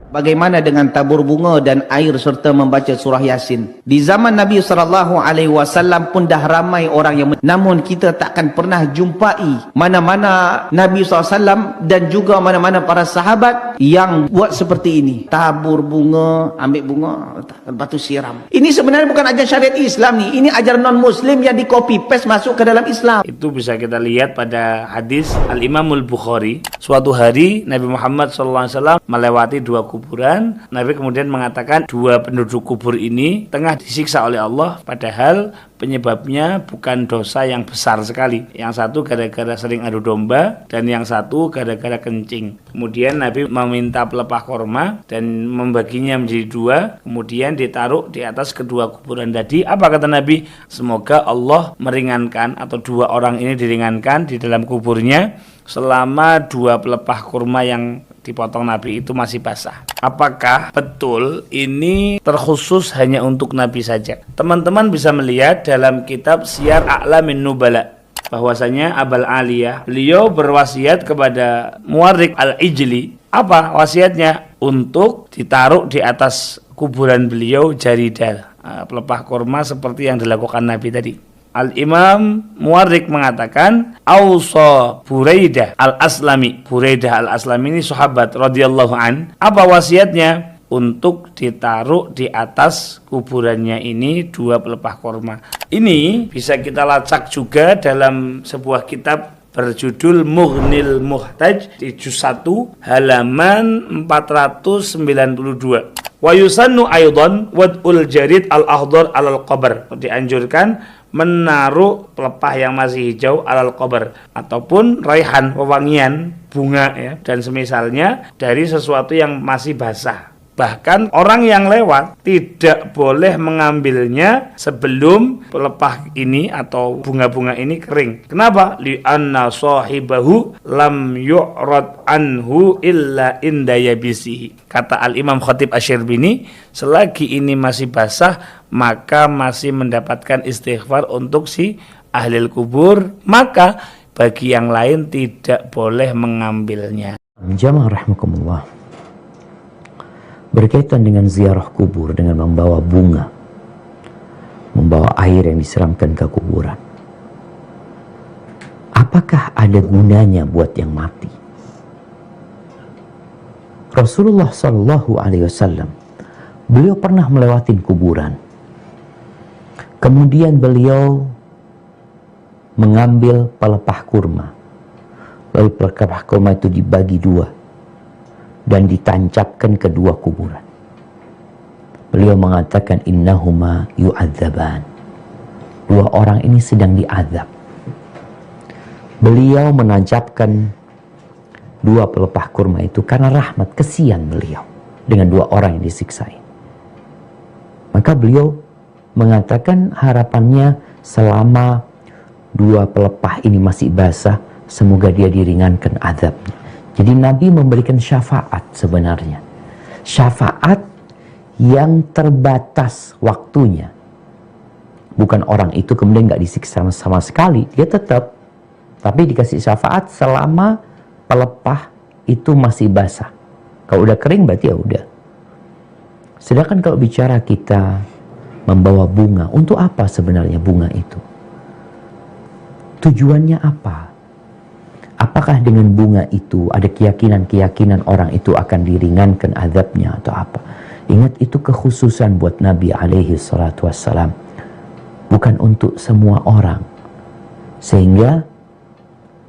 Bagaimana dengan tabur bunga dan air serta membaca surah Yasin? Di zaman Nabi SAW pun dah ramai orang yang namun kita takkan pernah jumpai mana-mana Nabi SAW dan juga mana-mana para sahabat yang buat seperti ini. Tabur bunga, ambil bunga, lepas tu siram. Ini sebenarnya bukan ajaran syariat Islam ni. Ini ajaran non-Muslim yang di copy paste masuk ke dalam Islam. Itu bisa kita lihat pada hadis Al-Imamul Bukhari. Suatu hari Nabi Muhammad SAW melewati dua kuburan. Nabi kemudian mengatakan dua penduduk kubur ini tengah disiksa oleh Allah, padahal penyebabnya bukan dosa yang besar sekali. Yang satu gara-gara sering adu domba dan yang satu gara-gara kencing. Kemudian Nabi meminta pelepah korma dan membaginya menjadi dua, kemudian ditaruh di atas kedua kuburan tadi. Apa kata Nabi? Semoga Allah meringankan atau dua orang ini diringankan di dalam kuburnya selama dua pelepah kurma yang dipotong Nabi itu masih basah. Apakah betul ini terkhusus hanya untuk Nabi saja? Teman-teman bisa melihat dalam kitab Syiar A'lamin Nubala bahwasanya Abul Aliyah beliau berwasiat kepada Muwarriq Al-Ijli. Apa wasiatnya? Untuk ditaruh di atas kuburan beliau jaridal, pelepah kurma seperti yang dilakukan Nabi tadi. Al-Imam Muwarriq mengatakan Ausa Buraidah Al-Aslami. Buraidah Al-Aslami ini sahabat radhiyallahu an. Apa wasiatnya? Untuk ditaruh di atas kuburannya ini dua pelepah korma. Ini bisa kita lacak juga dalam sebuah kitab berjudul Mughnil Muhtaj di juz 1 halaman 492. Wa yusannu aidan wad'ul jarid al-akhdar alal qabr. Dianjurkan menaruh pelepah yang masih hijau alal qabr ataupun raihan, wewangian, bunga ya dan semisalnya dari sesuatu yang masih basah. Bahkan orang yang lewat tidak boleh mengambilnya sebelum pelepah ini atau bunga-bunga ini kering. Kenapa? Li'anna sahibahu lam yu'rad anhu illa inda yabisihi. Kata Al-Imam Khatib Asy-Syirbini, selagi ini masih basah, maka masih mendapatkan istighfar untuk si ahli kubur, maka bagi yang lain tidak boleh mengambilnya. Jamaah rahimakumullah. Berkaitan dengan ziarah kubur dengan membawa bunga, membawa air yang disiramkan ke kuburan. Apakah ada gunanya buat yang mati? Rasulullah Shallallahu Alaihi Wasallam beliau pernah melewati kuburan. Kemudian beliau mengambil pelepah kurma. Lalu pelepah kurma itu dibagi dua dan ditancapkan kedua kuburan. Beliau mengatakan innahuma yu'adzaban. Dua orang ini sedang diazab. Beliau menancapkan dua pelepah kurma itu karena rahmat, kesian beliau dengan dua orang yang disiksa. Maka beliau mengatakan harapannya selama dua pelepah ini masih basah, semoga dia diringankan azabnya. Jadi Nabi memberikan syafaat sebenarnya. Syafaat yang terbatas waktunya. Bukan orang itu kemudian nggak disiksa sama sekali. Dia tetap. Tapi dikasih syafaat selama pelepah itu masih basah. Kalau udah kering berarti ya udah. Sedangkan kalau bicara kita membawa bunga. Untuk apa sebenarnya bunga itu? Tujuannya apa? Apakah dengan bunga itu ada keyakinan-keyakinan orang itu akan diringankan azabnya atau apa? Ingat, itu kekhususan buat Nabi alaihi salatu wassalam. Bukan untuk semua orang. Sehingga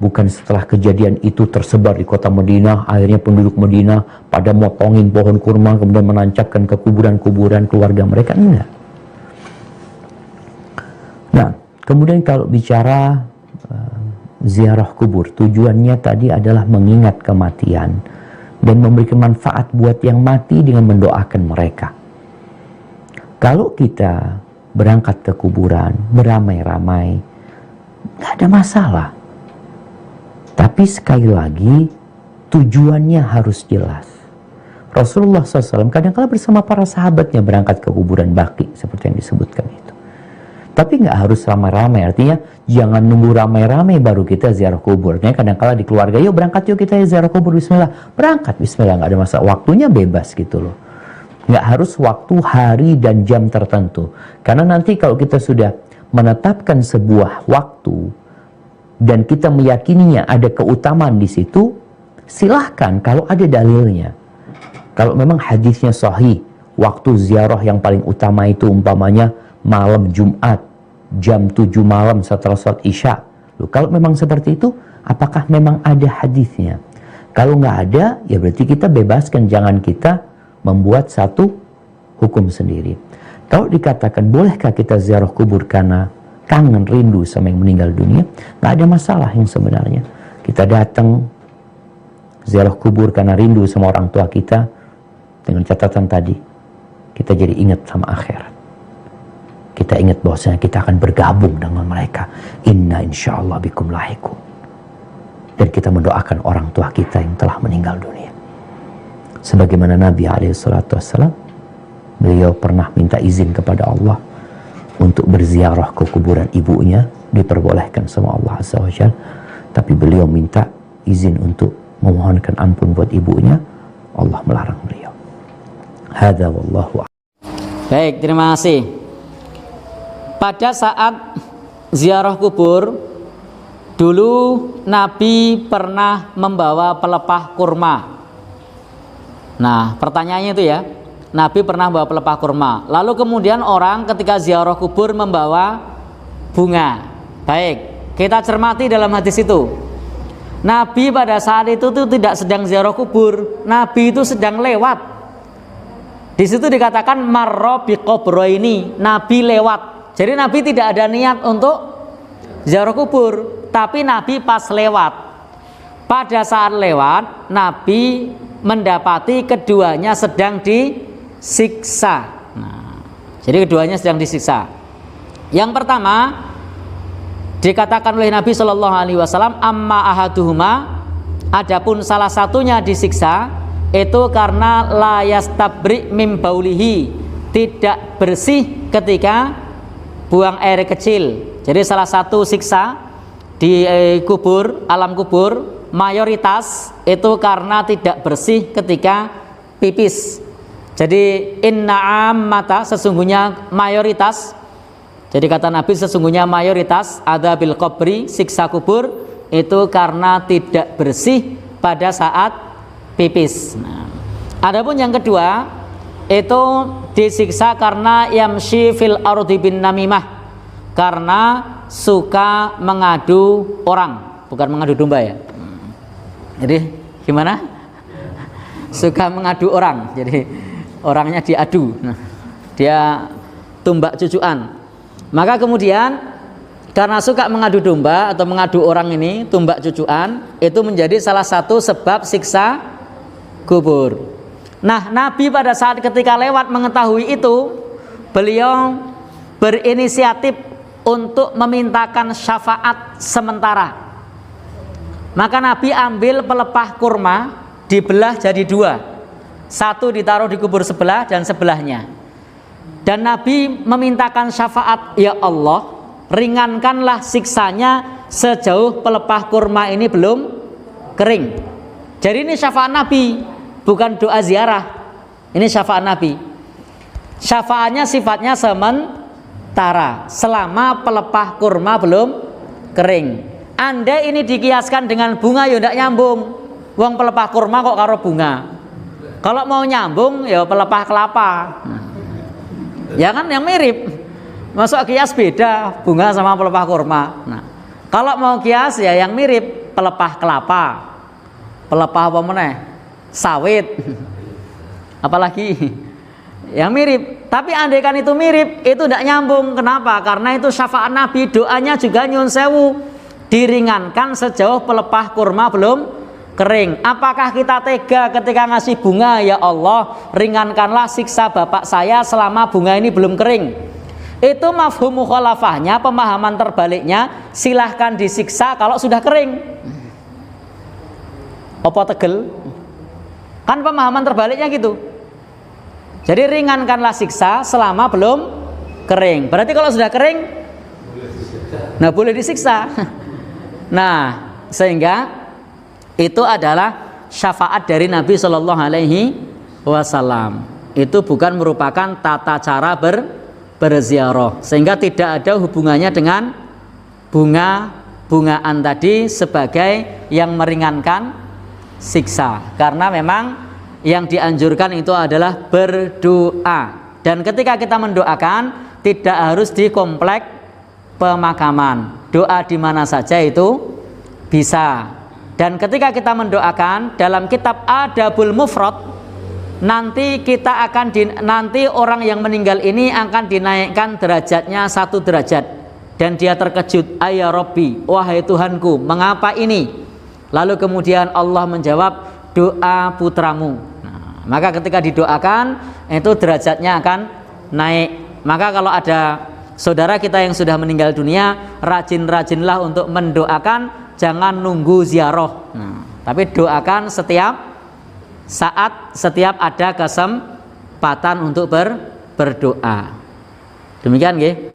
bukan setelah kejadian itu tersebar di kota Madinah, akhirnya penduduk Madinah pada motongin pohon kurma kemudian menancapkan ke kuburan-kuburan keluarga mereka. Enggak. Nah, kemudian kalau bicara ziarah kubur, tujuannya tadi adalah mengingat kematian dan memberikan manfaat buat yang mati dengan mendoakan mereka. Kalau kita berangkat ke kuburan beramai-ramai, nggak ada masalah. Tapi sekali lagi tujuannya harus jelas. Rasulullah SAW kadang-kala bersama para sahabatnya berangkat ke kuburan Baqi seperti yang disebutkan itu. Tapi nggak harus ramai-ramai, artinya jangan nunggu ramai-ramai baru kita ziarah kubur. Nah, kadang-kala di keluarga, yuk berangkat yuk kita ziarah kubur, bismillah. Berangkat, bismillah, nggak ada masalah. Waktunya bebas gitu loh. Nggak harus waktu, hari, dan jam tertentu. Karena nanti kalau kita sudah menetapkan sebuah waktu, dan kita meyakininya ada keutamaan di situ, silahkan kalau ada dalilnya. Kalau memang hadisnya sahih, waktu ziarah yang paling utama itu umpamanya malam Jumat, jam 7 malam setelah sholat Isya. Loh, kalau memang seperti itu, apakah memang ada hadisnya? Kalau nggak ada, ya berarti kita bebaskan, jangan kita membuat satu hukum sendiri. Kalau dikatakan, bolehkah kita ziarah kubur karena kangen, rindu sama yang meninggal dunia? Nggak ada masalah yang sebenarnya. Kita datang ziarah kubur karena rindu sama orang tua kita, dengan catatan tadi, kita jadi ingat sama akhirat. Kita ingat bahwasanya kita akan bergabung dengan mereka. Inna insyaallah bikum lahiqun. Dan kita mendoakan orang tua kita yang telah meninggal dunia. Sebagaimana Nabi SAW, beliau pernah minta izin kepada Allah untuk berziarah ke kuburan ibunya, diperbolehkan sama Allah Azza wa Jalla. Tapi beliau minta izin untuk memohonkan ampun buat ibunya, Allah melarang beliau. Hadza wallahu a'lam. Baik, terima kasih. Pada saat ziarah kubur, dulu Nabi pernah membawa pelepah kurma. Nah, pertanyaannya itu ya, Nabi pernah membawa pelepah kurma. Lalu kemudian orang ketika ziarah kubur membawa bunga. Baik, kita cermati dalam hadis itu. Nabi pada saat itu tuh tidak sedang ziarah kubur, Nabi itu sedang lewat. Di situ dikatakan marra biqabraini, Nabi lewat. Jadi Nabi tidak ada niat untuk ziarah kubur, tapi Nabi pas lewat. Pada saat lewat, Nabi mendapati keduanya sedang disiksa. Nah, jadi keduanya sedang disiksa. Yang pertama dikatakan oleh Nabi Shallallahu Alaihi Wasallam, amma ahaduhuma, adapun salah satunya disiksa itu karena la yastabri mim baulihi, tidak bersih ketika buang air kecil. Jadi salah satu siksa di kubur, alam kubur, mayoritas itu karena tidak bersih ketika pipis. Jadi inna ammata, sesungguhnya mayoritas. Jadi kata Nabi, sesungguhnya mayoritas adzabil qabri, siksa kubur, itu karena tidak bersih pada saat pipis. Nah, adapun yang kedua itu disiksa karena yamshi fil ardi bin namimah, karena suka mengadu orang, bukan mengadu domba ya. Jadi gimana? Suka mengadu orang, jadi orangnya diadu. Nah, dia tumbak cucuan. Maka kemudian karena suka mengadu domba atau mengadu orang ini, tumbak cucuan, itu menjadi salah satu sebab siksa kubur. Nah, Nabi pada saat ketika lewat mengetahui itu, beliau berinisiatif untuk memintakan syafaat sementara. Maka Nabi ambil pelepah kurma, dibelah jadi dua. Satu ditaruh di kubur sebelah dan sebelahnya. Dan Nabi memintakan syafaat, ya Allah, ringankanlah siksanya sejauh pelepah kurma ini belum kering. Jadi ini syafaat Nabi, bukan doa ziarah. Ini syafaat Nabi. Syafaatnya sifatnya sementara, selama pelepah kurma belum kering. Andai ini dikiaskan dengan bunga, ya tidak nyambung. Wong pelepah kurma kok karo bunga. Kalau mau nyambung, ya pelepah kelapa. Ya kan, yang mirip. Masuk kias beda bunga sama pelepah kurma. Nah, kalau mau kias ya yang mirip, pelepah kelapa, pelepah apa meneh, sawit, apalagi yang mirip. Tapi andaikan itu mirip, itu tidak nyambung. Kenapa? Karena itu syafaat Nabi, doanya juga nyun sewu, diringankan sejauh pelepah kurma belum kering. Apakah kita tega ketika ngasih bunga, ya Allah, ringankanlah siksa bapak saya selama bunga ini belum kering? Itu mafhum mukhalafahnya, pemahaman terbaliknya, silahkan disiksa kalau sudah kering. Apa tegel? Kan pemahaman terbaliknya gitu. Jadi ringankanlah siksa selama belum kering. Berarti kalau sudah kering, Nah, boleh disiksa. Nah, sehingga itu adalah syafaat dari Nabi Shallallahu Alaihi Wasallam. Itu bukan merupakan tata cara berziarah, sehingga tidak ada hubungannya dengan bungaan tadi sebagai yang meringankan siksa. Karena memang yang dianjurkan itu adalah berdoa. Dan ketika kita mendoakan tidak harus di komplek pemakaman. Doa di mana saja itu bisa. Dan ketika kita mendoakan dalam kitab Adabul Mufrad, nanti nanti orang yang meninggal ini akan dinaikkan derajatnya 1 derajat, dan dia terkejut, ayya Rabbi, wahai Tuhanku, mengapa ini? Lalu kemudian Allah menjawab, doa putramu. Nah, maka ketika didoakan itu derajatnya akan naik. Maka kalau ada saudara kita yang sudah meninggal dunia, rajin-rajinlah untuk mendoakan, jangan nunggu ziarah. Nah, tapi doakan setiap saat, setiap ada kesempatan untuk berdoa. Demikian nggih.